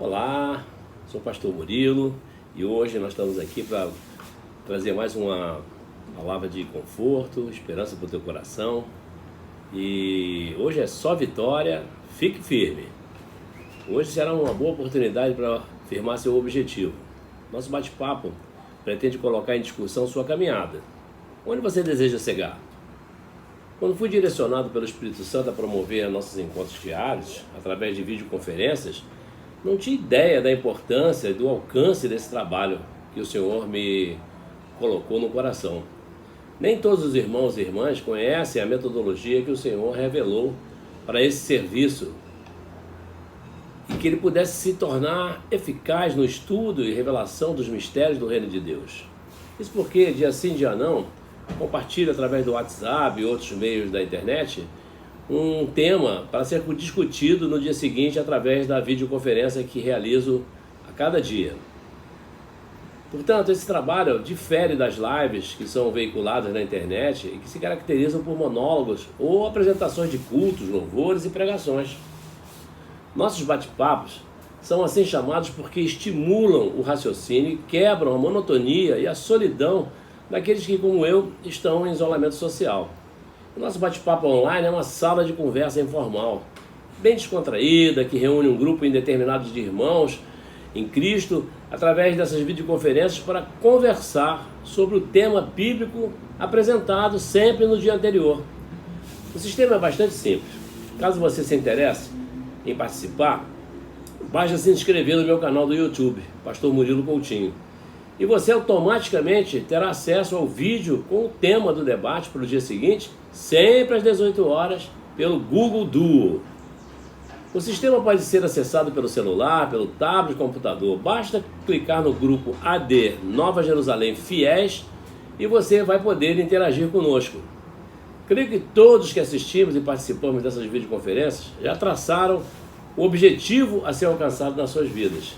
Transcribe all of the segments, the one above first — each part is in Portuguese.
Olá, sou o pastor Murilo e hoje nós estamos aqui para trazer mais uma palavra de conforto, esperança para o teu coração. E hoje é só vitória, fique firme. Hoje será uma boa oportunidade para firmar seu objetivo. Nosso bate-papo pretende colocar em discussão sua caminhada. Onde você deseja chegar? Quando fui direcionado pelo Espírito Santo a promover nossos encontros diários, através de videoconferências, não tinha ideia da importância e do alcance desse trabalho que o Senhor me colocou no coração. Nem todos os irmãos e irmãs conhecem a metodologia que o Senhor revelou para esse serviço e que ele pudesse se tornar eficaz no estudo e revelação dos mistérios do Reino de Deus. Isso porque, dia sim, dia não, compartilho através do WhatsApp e outros meios da internet um tema para ser discutido no dia seguinte através da videoconferência que realizo a cada dia. Portanto, esse trabalho difere das lives que são veiculadas na internet e que se caracterizam por monólogos ou apresentações de cultos, louvores e pregações. Nossos bate-papos são assim chamados porque estimulam o raciocínio e quebram a monotonia e a solidão daqueles que, como eu, estão em isolamento social. O nosso bate-papo online é uma sala de conversa informal, bem descontraída, que reúne um grupo indeterminado de irmãos em Cristo através dessas videoconferências para conversar sobre o tema bíblico apresentado sempre no dia anterior. O sistema é bastante simples. Caso você se interesse em participar, basta se inscrever no meu canal do YouTube, Pastor Murilo Coutinho. E você automaticamente terá acesso ao vídeo com o tema do debate para o dia seguinte, sempre às 18 horas, pelo Google Duo. O sistema pode ser acessado pelo celular, pelo tablet, computador. Basta clicar no grupo AD Nova Jerusalém Fiéis e você vai poder interagir conosco. Creio que todos que assistimos e participamos dessas videoconferências já traçaram o objetivo a ser alcançado nas suas vidas.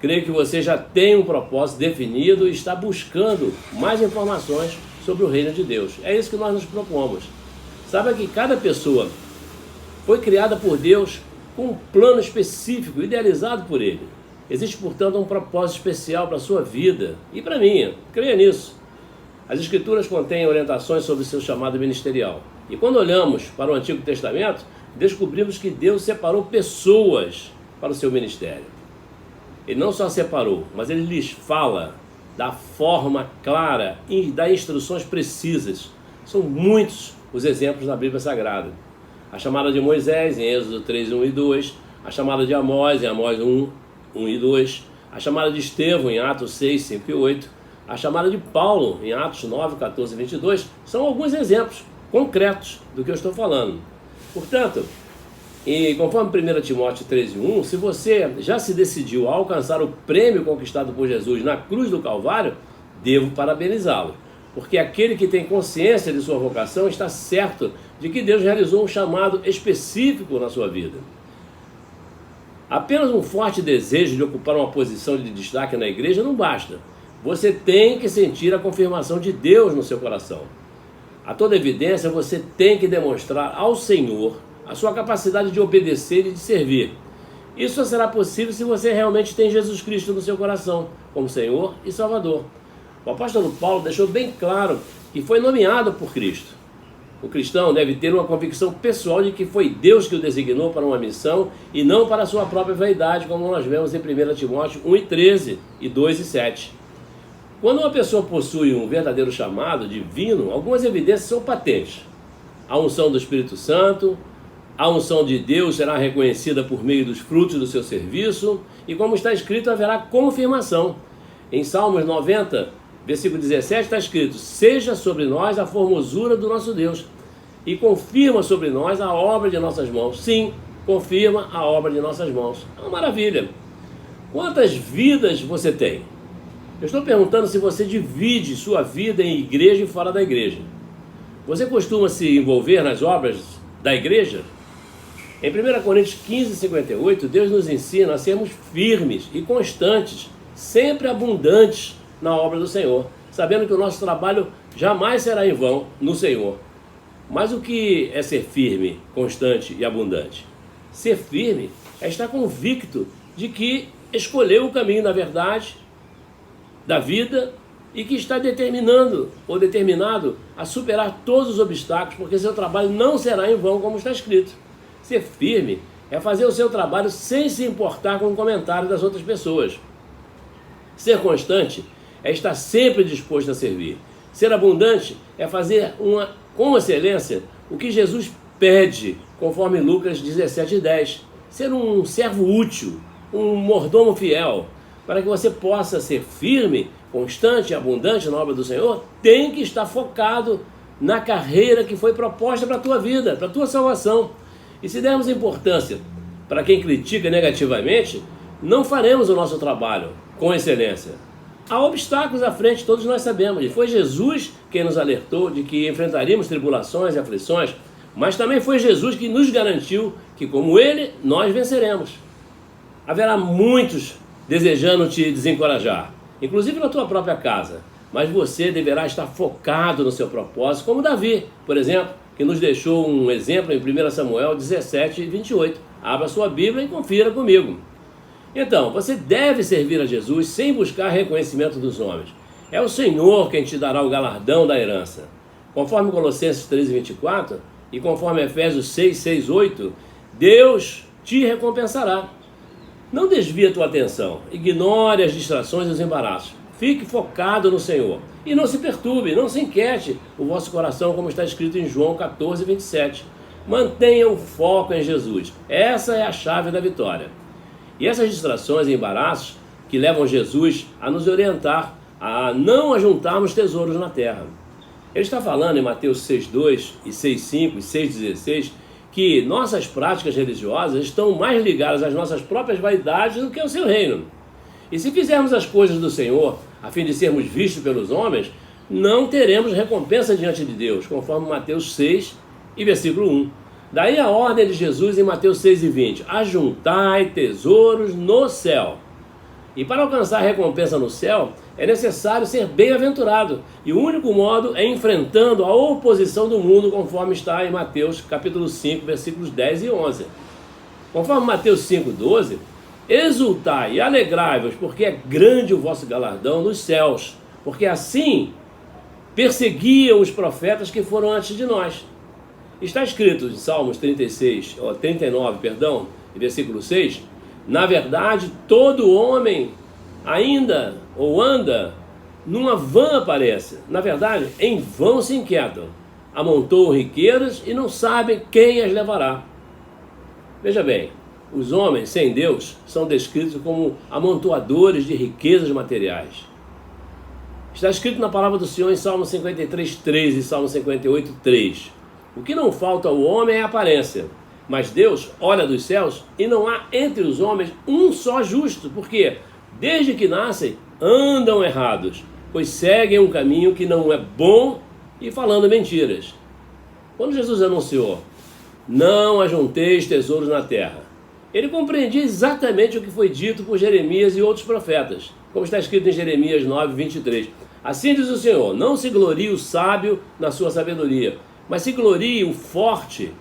Creio que você já tem um propósito definido e está buscando mais informações sobre o reino de Deus. É isso que nós nos propomos. Saiba que cada pessoa foi criada por Deus com um plano específico, idealizado por Ele. Existe, portanto, um propósito especial para a sua vida e para a minha. Creia nisso. As Escrituras contêm orientações sobre o seu chamado ministerial. E quando olhamos para o Antigo Testamento, descobrimos que Deus separou pessoas para o seu ministério. Ele não só separou, mas ele lhes fala da forma clara e dá instruções precisas. São muitos os exemplos na Bíblia Sagrada. A chamada de Moisés, em Êxodo 3, 1 e 2. A chamada de Amós, em Amós 1, 1 e 2. A chamada de Estevão, em Atos 6, 5 e 8. A chamada de Paulo, em Atos 9, 14 e 22. São alguns exemplos concretos do que eu estou falando. Portanto, e conforme 1 Timóteo 13:1, se você já se decidiu a alcançar o prêmio conquistado por Jesus na cruz do Calvário, devo parabenizá-lo, porque aquele que tem consciência de sua vocação está certo de que Deus realizou um chamado específico na sua vida. Apenas um forte desejo de ocupar uma posição de destaque na igreja não basta. Você tem que sentir a confirmação de Deus no seu coração. A toda evidência, você tem que demonstrar ao Senhor a sua capacidade de obedecer e de servir. Isso só será possível se você realmente tem Jesus Cristo no seu coração, como Senhor e Salvador. O apóstolo Paulo deixou bem claro que foi nomeado por Cristo. O cristão deve ter uma convicção pessoal de que foi Deus que o designou para uma missão e não para a sua própria vaidade, como nós vemos em 1 Timóteo 1 e 13 e 2 e 7. Quando uma pessoa possui um verdadeiro chamado divino, algumas evidências são patentes. A unção do Espírito Santo, a unção de Deus será reconhecida por meio dos frutos do seu serviço e, como está escrito, haverá confirmação. Em Salmos 90, versículo 17, está escrito: seja sobre nós a formosura do nosso Deus e confirma sobre nós a obra de nossas mãos. Sim, confirma a obra de nossas mãos. É uma maravilha. Quantas vidas você tem? Eu estou perguntando se você divide sua vida em igreja e fora da igreja. Você costuma se envolver nas obras da igreja? Em 1 Coríntios 15, 58, Deus nos ensina a sermos firmes e constantes, sempre abundantes na obra do Senhor, sabendo que o nosso trabalho jamais será em vão no Senhor. Mas o que é ser firme, constante e abundante? Ser firme é estar convicto de que escolheu o caminho da verdade, da vida, e que está determinando ou determinado a superar todos os obstáculos, porque seu trabalho não será em vão, como está escrito. Ser firme é fazer o seu trabalho sem se importar com o comentário das outras pessoas. Ser constante é estar sempre disposto a servir. Ser abundante é fazer com excelência o que Jesus pede, conforme Lucas 17:10. Ser um servo útil, um mordomo fiel. Para que você possa ser firme, constante e abundante na obra do Senhor, tem que estar focado na carreira que foi proposta para a tua vida, para a tua salvação. E se dermos importância para quem critica negativamente, não faremos o nosso trabalho com excelência. Há obstáculos à frente, todos nós sabemos, e foi Jesus quem nos alertou de que enfrentaríamos tribulações e aflições, mas também foi Jesus que nos garantiu que, como Ele, nós venceremos. Haverá muitos desejando te desencorajar, inclusive na tua própria casa, mas você deverá estar focado no seu propósito, como Davi, por exemplo, que nos deixou um exemplo em 1 Samuel 17:28. Abra sua Bíblia e confira comigo. Então, você deve servir a Jesus sem buscar reconhecimento dos homens. É o Senhor quem te dará o galardão da herança. Conforme Colossenses 3:24 e conforme Efésios 6:8, Deus te recompensará. Não desvie a tua atenção, ignore as distrações e os embaraços. Fique focado no Senhor e não se perturbe, não se inquiete o vosso coração, como está escrito em João 14:27. Mantenha o foco em Jesus. Essa é a chave da vitória. E essas distrações e embaraços que levam Jesus a nos orientar a não ajuntarmos tesouros na terra. Ele está falando em Mateus 6:2 e 6:5 e 6:16 que nossas práticas religiosas estão mais ligadas às nossas próprias vaidades do que ao seu reino. E se fizermos as coisas do Senhor, a fim de sermos vistos pelos homens, não teremos recompensa diante de Deus, conforme Mateus 6 e versículo 1. Daí a ordem de Jesus em Mateus 6:20, ajuntai tesouros no céu. E para alcançar a recompensa no céu, é necessário ser bem-aventurado. E o único modo é enfrentando a oposição do mundo, conforme está em Mateus capítulo 5, versículos 10 e 11. Conforme Mateus 5:12, exultai e alegrai-vos, porque é grande o vosso galardão nos céus, porque assim perseguiam os profetas que foram antes de nós. Está escrito em Salmos 39, versículo 6, na verdade, todo homem ainda ou anda numa vã aparência. Na verdade, em vão se inquietam. Amontoam riquezas e não sabem quem as levará. Veja bem, os homens sem Deus são descritos como amontoadores de riquezas materiais. Está escrito na palavra do Senhor em Salmo 53:3 e Salmo 58:3. O que não falta ao homem é a aparência, mas Deus olha dos céus e não há entre os homens um só justo, porque desde que nascem andam errados, pois seguem um caminho que não é bom e falando mentiras. Quando Jesus anunciou, não ajunteis tesouros na terra, ele compreendia exatamente o que foi dito por Jeremias e outros profetas, como está escrito em Jeremias 9:23. Assim diz o Senhor, não se glorie o sábio na sua sabedoria, mas se glorie o forte,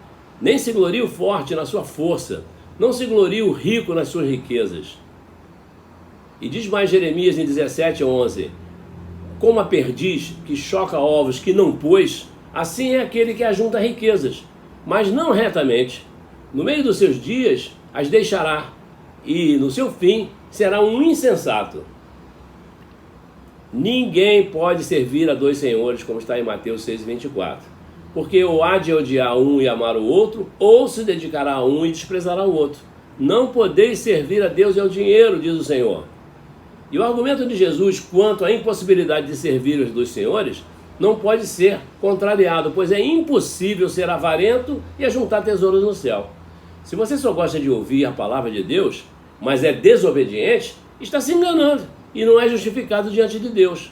nem se glorie o forte na sua força, não se glorie o rico nas suas riquezas. E diz mais Jeremias em 17:11, como a perdiz que choca ovos que não pôs, assim é aquele que ajunta riquezas, mas não retamente. No meio dos seus dias as deixará, e no seu fim será um insensato. Ninguém pode servir a dois senhores, como está em Mateus 6:24. Porque ou há de odiar um e amar o outro, ou se dedicará a um e desprezará o outro. Não podeis servir a Deus e ao dinheiro, diz o Senhor. E o argumento de Jesus quanto à impossibilidade de servir os dois senhores não pode ser contrariado, pois é impossível ser avarento e ajuntar tesouros no céu. Se você só gosta de ouvir a palavra de Deus, mas é desobediente, está se enganando e não é justificado diante de Deus.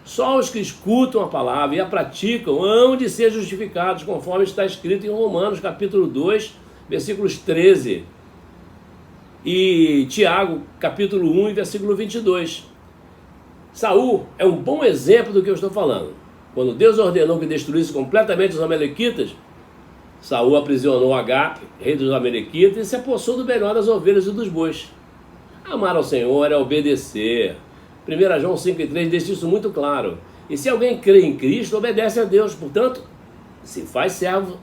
Só os que escutam a palavra e a praticam hão de ser justificados, conforme está escrito em Romanos capítulo 2, versículos 13. E Tiago capítulo 1 e versículo 22. Saul é um bom exemplo do que eu estou falando. Quando Deus ordenou que destruísse completamente os amalequitas, Saul aprisionou Agape, rei dos amalequitas, e se apossou do melhor das ovelhas e dos bois. Amar ao Senhor é obedecer. 1 João 5,3 deixa isso muito claro. E se alguém crê em Cristo, obedece a Deus. Portanto, se faz servo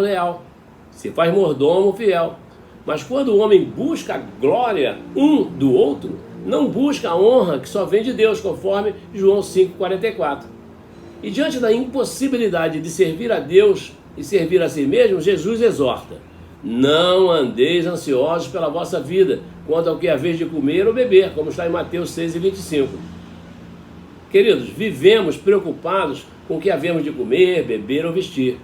leal, se faz mordomo fiel. Mas quando o homem busca a glória um do outro, não busca a honra que só vem de Deus, conforme João 5,44. E diante da impossibilidade de servir a Deus e servir a si mesmo, Jesus exorta: não andeis ansiosos pela vossa vida, quanto ao que é a vez de comer ou beber, como está em Mateus 6,25. Queridos, vivemos preocupados com o que havemos de comer, beber ou vestir,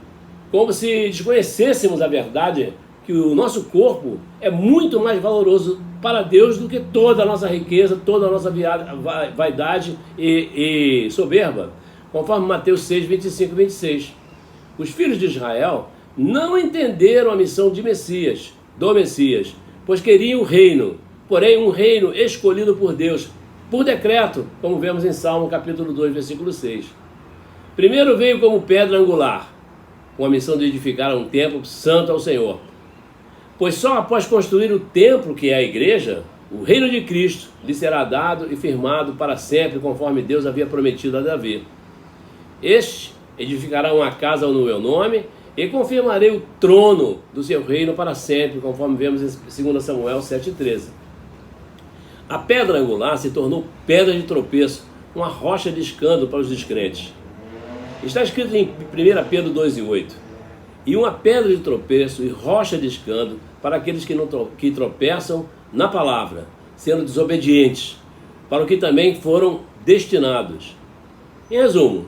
como se desconhecêssemos a verdade que o nosso corpo é muito mais valoroso para Deus do que toda a nossa riqueza, toda a nossa vaidade e soberba, conforme Mateus 6, 25 e 26. Os filhos de Israel não entenderam a missão do Messias, pois queriam o reino, porém um reino escolhido por Deus, por decreto, como vemos em Salmo capítulo 2, versículo 6. Primeiro veio como pedra angular, com a missão de edificar um templo santo ao Senhor. Pois só após construir o templo, que é a igreja, o reino de Cristo lhe será dado e firmado para sempre, conforme Deus havia prometido a Davi. Este edificará uma casa no meu nome e confirmarei o trono do seu reino para sempre, conforme vemos em 2 Samuel 7,13. A pedra angular se tornou pedra de tropeço, uma rocha de escândalo para os descrentes. Está escrito em 1 Pedro 2,8. E uma pedra de tropeço e rocha de escândalo para aqueles que tropeçam na palavra, sendo desobedientes, para o que também foram destinados. Em resumo,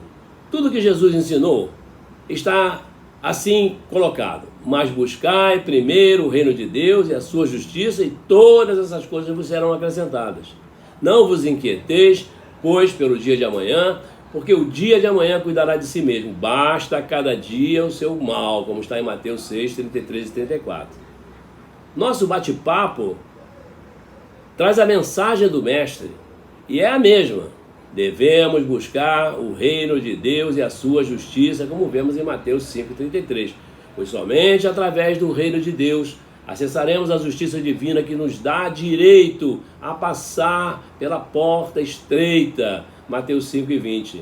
tudo que Jesus ensinou está assim colocado: mas buscai primeiro o reino de Deus e a sua justiça, e todas essas coisas vos serão acrescentadas. Não vos inquieteis, pois, pelo dia de amanhã, porque o dia de amanhã cuidará de si mesmo. Basta a cada dia o seu mal, como está em Mateus 6, 33 e 34. Nosso bate-papo traz a mensagem do Mestre, e é a mesma: devemos buscar o reino de Deus e a sua justiça, como vemos em Mateus 5,33. Pois somente através do reino de Deus acessaremos a justiça divina, que nos dá direito a passar pela porta estreita, Mateus 5,20.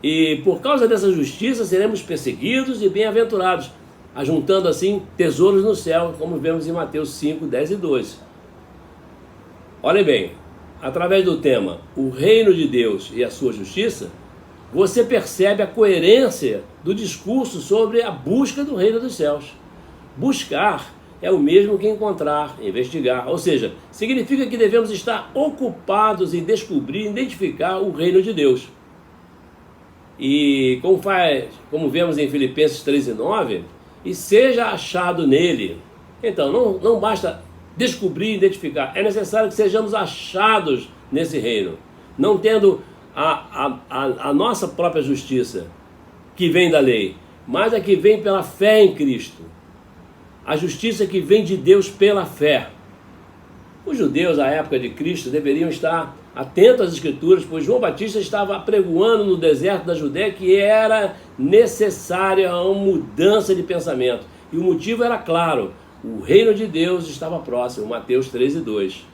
E por causa dessa justiça seremos perseguidos e bem-aventurados, ajuntando assim tesouros no céu, como vemos em Mateus 5, 10 e 12. Olhem bem, através do tema o reino de Deus e a sua justiça, você percebe a coerência do discurso sobre a busca do reino dos céus. Buscar é o mesmo que encontrar, investigar, ou seja, significa que devemos estar ocupados em descobrir, identificar o reino de Deus. E como vemos em Filipenses 3:9, e seja achado nele. Então, não basta descobrir e identificar, é necessário que sejamos achados nesse reino, não tendo a nossa própria justiça, que vem da lei, mas a que vem pela fé em Cristo, a justiça que vem de Deus pela fé. Os judeus, à época de Cristo, deveriam estar atentos às Escrituras, pois João Batista estava apregoando no deserto da Judéia que era necessária uma mudança de pensamento, e o motivo era claro: o reino de Deus estava próximo, Mateus 13:2.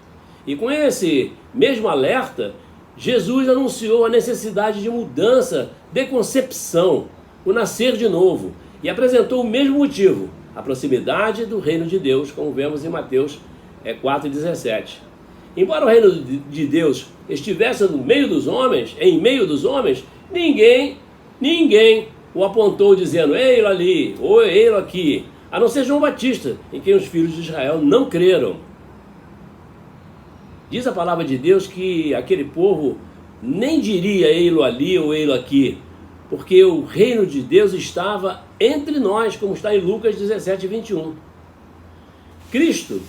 E com esse mesmo alerta, Jesus anunciou a necessidade de mudança de concepção, o nascer de novo, e apresentou o mesmo motivo: a proximidade do reino de Deus, como vemos em Mateus 4:17. Embora o reino de Deus estivesse no meio dos homens, em meio dos homens, ninguém o apontou dizendo: ei-lo ali, ou ei-lo aqui, a não ser João Batista, em quem os filhos de Israel não creram. Diz a palavra de Deus que aquele povo nem diria ei-lo ali ou ei-lo aqui, porque o reino de Deus estava entre nós, como está em Lucas 17:21. Cristo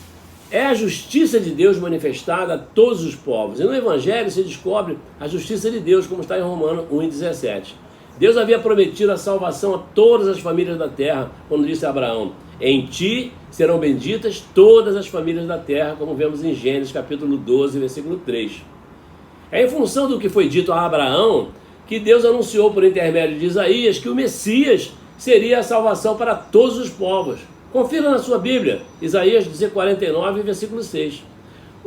é a justiça de Deus manifestada a todos os povos, e no Evangelho se descobre a justiça de Deus, como está em Romanos 1:17. Deus havia prometido a salvação a todas as famílias da terra, quando disse a Abraão: em ti serão benditas todas as famílias da terra, como vemos em Gênesis capítulo 12, versículo 3. É em função do que foi dito a Abraão que Deus anunciou por intermédio de Isaías que o Messias seria a salvação para todos os povos. Confira na sua Bíblia, Isaías 49, versículo 6.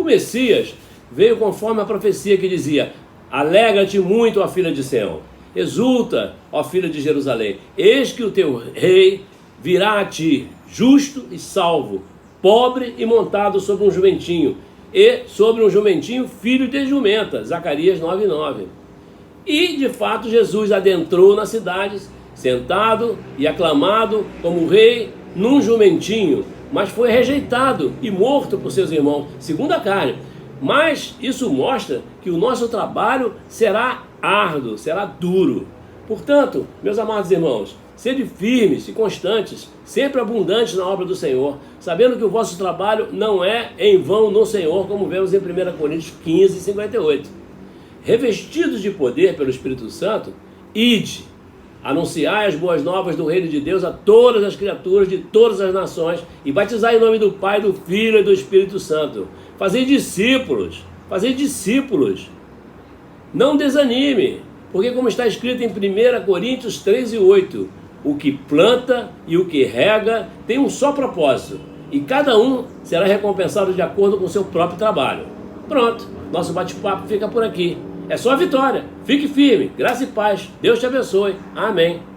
O Messias veio conforme a profecia que dizia: alegra-te muito, ó filha de Sião, exulta, ó filha de Jerusalém, eis que o teu rei virá a ti, justo e salvo, pobre e montado sobre um jumentinho, e sobre um jumentinho filho de jumenta. Zacarias 9:9. E de fato Jesus adentrou nas cidades, sentado e aclamado como rei num jumentinho, mas foi rejeitado e morto por seus irmãos, segundo a carne. Mas isso mostra que o nosso trabalho será árduo, será duro. Portanto, meus amados irmãos, sede firmes e constantes, sempre abundantes na obra do Senhor, sabendo que o vosso trabalho não é em vão no Senhor, como vemos em 1 Coríntios 15:58. Revestidos de poder pelo Espírito Santo, ide, anunciai as boas novas do reino de Deus a todas as criaturas de todas as nações e batizai em nome do Pai, do Filho e do Espírito Santo. Fazei discípulos, fazei discípulos. Não desanime, porque como está escrito em 1 Coríntios 13:8, o que planta e o que rega tem um só propósito, e cada um será recompensado de acordo com o seu próprio trabalho. Pronto, nosso bate-papo fica por aqui. É só a vitória. Fique firme, graça e paz. Deus te abençoe. Amém.